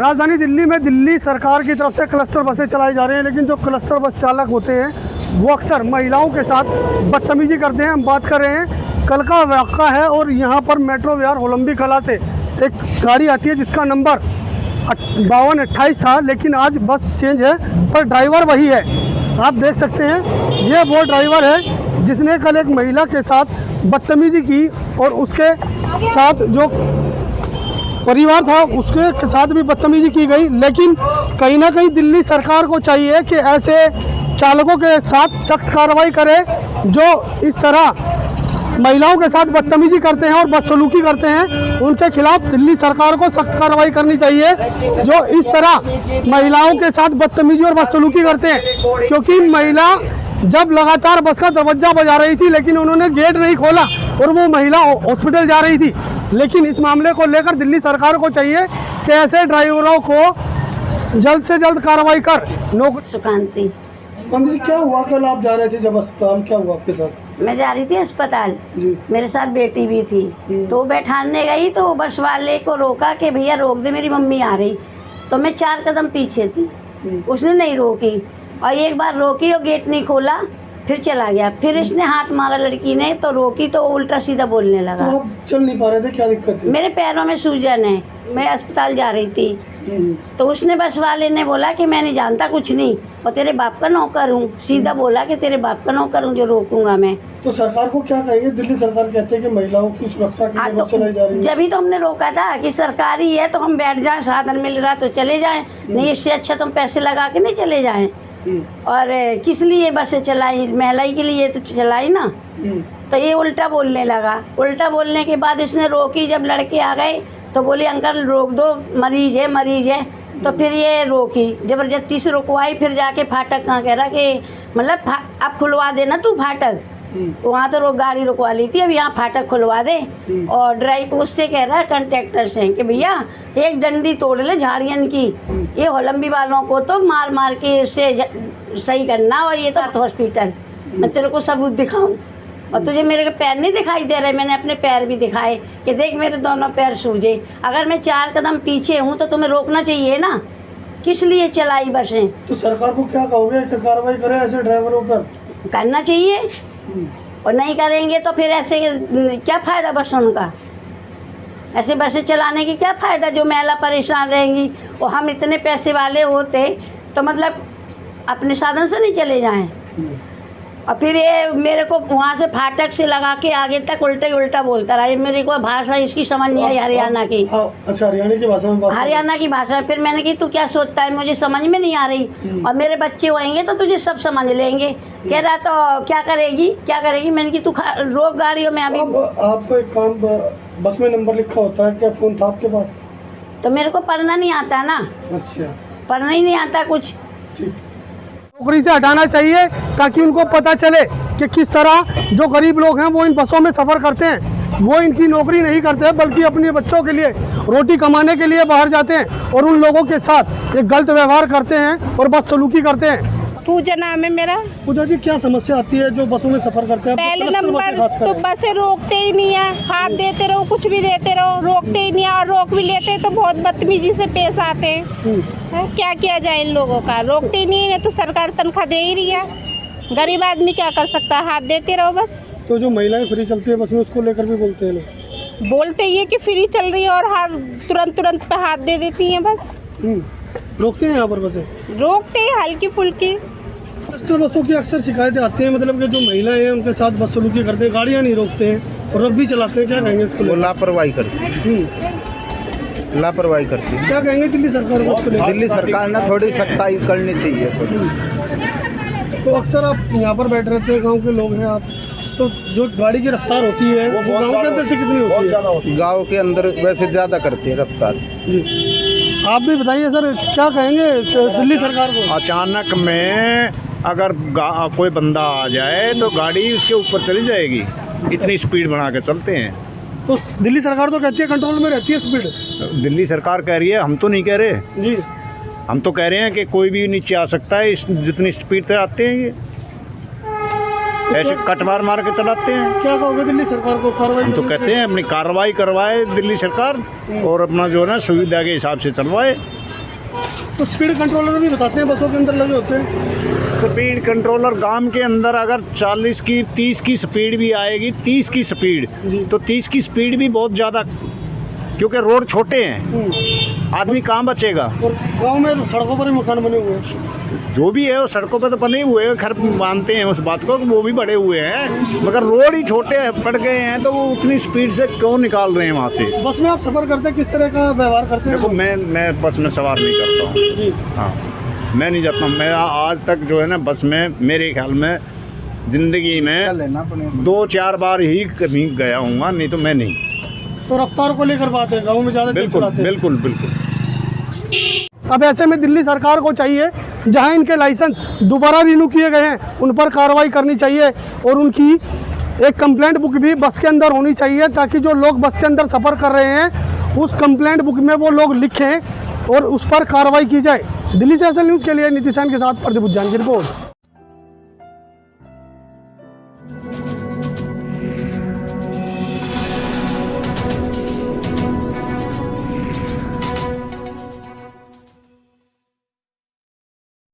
राजधानी दिल्ली में दिल्ली सरकार की तरफ से क्लस्टर बसें चलाई जा रही हैं, लेकिन जो क्लस्टर बस चालक होते हैं वो अक्सर महिलाओं के साथ बदतमीजी करते हैं। हम बात कर रहे हैं कल का वाक़ा है और यहाँ पर मेट्रो विहार होलंबी कला से एक गाड़ी आती है जिसका नंबर 5228 था, लेकिन आज बस चेंज है पर ड्राइवर वही है। आप देख सकते हैं ये वो ड्राइवर है जिसने कल एक महिला के साथ बदतमीजी की और उसके साथ जो परिवार था उसके साथ भी बदतमीजी की गई। लेकिन कहीं ना कहीं दिल्ली सरकार को चाहिए कि ऐसे चालकों के साथ सख्त कार्रवाई करे जो इस तरह महिलाओं के साथ बदतमीजी करते हैं और बदसलूकी करते हैं। उनके खिलाफ दिल्ली सरकार को सख्त कार्रवाई करनी चाहिए जो इस तरह महिलाओं के साथ बदतमीजी और बदसलूकी करते हैं, क्योंकि महिला जब लगातार बस का दरवाजा बजा रही थी लेकिन उन्होंने गेट नहीं खोला और वो महिला हॉस्पिटल जा रही थी। लेकिन इस मामले को लेकर दिल्ली सरकार को चाहिए कि ऐसे ड्राइवरों को जल्द से जल्द कार्रवाई कर नौकरी। सुकांति जी, क्या हुआ कल आप जा रहे थे जब अस्पताल, क्या हुआ आपके साथ? मैं जा रही थी अस्पताल जी। मेरे साथ बेटी भी थी तो बैठाने गई तो बस वाले को रोका कि भैया रोक दे, मेरी मम्मी आ रही। तो मैं 4 कदम पीछे थी, उसने नहीं रोकी और एक बार रोकी और गेट नहीं खोला, फिर चला गया। फिर इसने हाथ मारा लड़की ने तो रोकी तो उल्टा सीधा बोलने लगा। तो आप चल नहीं पा रहे थे, क्या दिक्कत थी? मेरे पैरों में सूजन है, मैं अस्पताल जा रही थी। तो उसने बस वाले ने बोला कि मैं नहीं जानता कुछ नहीं और तेरे बाप का नौकर हूँ। सीधा बोला कि तेरे बाप का नौकर हूँ जो रोकूंगा मैं। तो सरकार को क्या कहेंगे? दिल्ली सरकार कहते हैं कि महिलाओं की सुरक्षा के लिए बस चलाई जा रही है। जब ही तो हमने रोका था कि सरकारी है तो हम बैठ जाएं, साधन मिल रहा तो चले जाएं, नहीं इससे अच्छा तुम पैसे लगा के नहीं चले जाएं। और किस लिए बसें चलाई? महलाई के लिए तो चलाई ना। तो ये उल्टा बोलने लगा। उल्टा बोलने के बाद इसने रोकी, जब लड़के आ गए तो बोले अंकल रोक दो, मरीज है मरीज है। तो फिर ये रोकी, ज़बरदस्ती से रुकवाई। फिर जाके फाटक कहाँ कह रहा कि मतलब अब खुलवा देना तू फाटक। वहाँ तो गाड़ी रुकवा ली थी, अब यहाँ फाटक खुलवा दे। और ड्राइव उससे कह रहा है कंडक्टर से कि भैया एक डंडी तोड़ ले झाड़ियन की, ये होलंबी वालों को तो मार मार के इससे सही करना और ये तो हॉस्पिटल मैं तेरे को सबूत दिखाऊं। और तुझे मेरे के पैर नहीं दिखाई दे रहे? मैंने अपने पैर भी दिखाए कि देख मेरे दोनों पैर सूजे। अगर मैं 4 कदम पीछे हूँ तो तुम्हें रोकना चाहिए ना, किस लिए चलाई बसें? तो सरकार को क्या कहोगे कि कार्रवाई करे ऐसे ड्राइवरों पर? करना चाहिए और नहीं करेंगे तो फिर ऐसे क्या फ़ायदा बसों का? ऐसे बसें चलाने की क्या फ़ायदा जो महिला परेशान रहेंगी? और हम इतने पैसे वाले होते तो मतलब अपने साधन से नहीं चले जाएं। और फिर ये मेरे को वहाँ से फाटक से लगा के आगे तक उल्टा ही उल्टा बोलता रहा। मेरे को भाषा इसकी समझ नहीं आई हरियाणा की। अच्छा, हरियाणा की भाषा में बात? हरियाणा की भाषा। फिर मैंने कही तू क्या सोचता है, मुझे समझ में नहीं आ रही और मेरे बच्चे होंगे तो तुझे सब समझ लेंगे। कह रहा तो क्या करेगी क्या करेगी? मैंने की तू रोक गाड़ियों में। अभी आपको एक काम, बस में नंबर लिखा होता है, क्या फ़ोन था आपके पास? तो मेरे को पढ़ना नहीं आता ना। अच्छा, पढ़ना ही नहीं आता कुछ। ठीक। नौकरी से हटाना चाहिए ताकि उनको पता चले कि किस तरह जो गरीब लोग हैं वो इन बसों में सफ़र करते हैं। वो इनकी नौकरी नहीं करते बल्कि अपने बच्चों के लिए रोटी कमाने के लिए बाहर जाते हैं और उन लोगों के साथ एक गलत व्यवहार करते हैं और बदसलूकी करते हैं। पूजा नाम है मेरा। पूजा जी, क्या समस्या आती है जो बसों में सफ़र करते हैं? पहले नंबर तो बसें रोकते ही नहीं है, हाथ देते रहो कुछ भी देते रहो, रोकते ही नहीं है। और रोक भी लेते हैं तो बहुत बदतमीजी से पेश आते हैं। क्या किया जाए इन लोगों का? रोकते ही नहीं है तो सरकार तनख्वाह दे ही रही है, गरीब आदमी क्या कर सकता है? हाथ देते रहो बस। तो जो महिलाएं फ्री चलती है बस में उसको लेकर भी बोलते हैं लोग? बोलते ये कि फ्री चल रही है और हाथ तुरंत पे हाथ दे देती हैं बस। रोकते हैं यहाँ पर बसें? रोकते हैं हल्की फुल्की। क्लस्टर बसों की अक्सर शिकायतें आती हैं, मतलब कि जो महिलाएं हैं उनके साथ बदसलूकी करते हैं, गाड़ियाँ नहीं रोकते हैं और रब भी चलाते हैं। क्या कहेंगे इसको? वो लापरवाही करती है, लापरवाही करती है। क्या कहेंगे दिल्ली सरकार को उसको लेकर? दिल्ली सरकार ने थोड़ी सख्ताई करनी चाहिए थोड़ी। तो अक्सर आप यहाँ पर बैठ रहते हैं, गांव के लोग हैं आप, तो जो गाड़ी की रफ्तार होती है वो गांव के अंदर से कितनी होती है? गाँव के अंदर वैसे ज़्यादा करती है रफ्तार। जी, आप भी बताइए सर, क्या कहेंगे दिल्ली सरकार को? अचानक में अगर कोई बंदा आ जाए तो गाड़ी उसके ऊपर चली जाएगी, इतनी स्पीड बना के चलते हैं। तो दिल्ली सरकार तो कहती है कंट्रोल में रहती है स्पीड। दिल्ली सरकार कह रही है, हम तो नहीं कह रहे जी। हम तो कह रहे हैं कि कोई भी नीचे आ सकता है, जितनी स्पीड से आते हैं ये ऐसे कट मार मार के चलाते हैं। क्या कहोगे दिल्ली सरकार को? कार्रवाई हम तो कहते हैं अपनी कार्रवाई करवाए दिल्ली सरकार और अपना जो है ना सुविधा के हिसाब से चलवाए। तो स्पीड कंट्रोलर भी बताते हैं बसों के अंदर लगे होते हैं। स्पीड कंट्रोलर गांव के अंदर अगर 40 की 30 की स्पीड भी आएगी, 30 की स्पीड, तो 30 की स्पीड भी बहुत ज़्यादा, क्योंकि रोड छोटे हैं, आदमी कहाँ बचेगा। और गांव में सड़कों पर ही मकान बने हुए हैं। जो भी है वो सड़कों पे तो बने हुए हैं, खैर मानते हैं उस बात को, वो भी बड़े हुए हैं, मगर रोड ही छोटे पड़ गए हैं, तो वो उतनी स्पीड से क्यों निकाल रहे हैं वहाँ से। बस में आप सफ़र करते हैं, किस तरह का व्यवहार करते हैं? देखो मैं बस में सवार नहीं करता हूँ। जी। हाँ, मैं नहीं जाता हूँ। मैं आज तक जो है ना बस में, मेरे ख्याल में ज़िंदगी में लेना पड़ेगा। 2-4 बार ही कभी गया हूँ, नहीं तो मैं नहीं। तो रफ्तार को लेकर बात है, गाँव में ज़्यादा तेज बिल्कुल चलाते हैं। बिल्कुल बिल्कुल। अब ऐसे में दिल्ली सरकार को चाहिए, जहां इनके लाइसेंस दोबारा रिन्यू किए गए हैं उन पर कार्रवाई करनी चाहिए, और उनकी एक कंप्लेंट बुक भी बस के अंदर होनी चाहिए, ताकि जो लोग बस के अंदर सफ़र कर रहे हैं उस कंप्लेंट बुक में वो लोग लिखें और उस पर कार्रवाई की जाए। दिल्ली से एसएल न्यूज़ के लिए नीतीश के साथ प्रदीप उज्जैन की रिपोर्ट।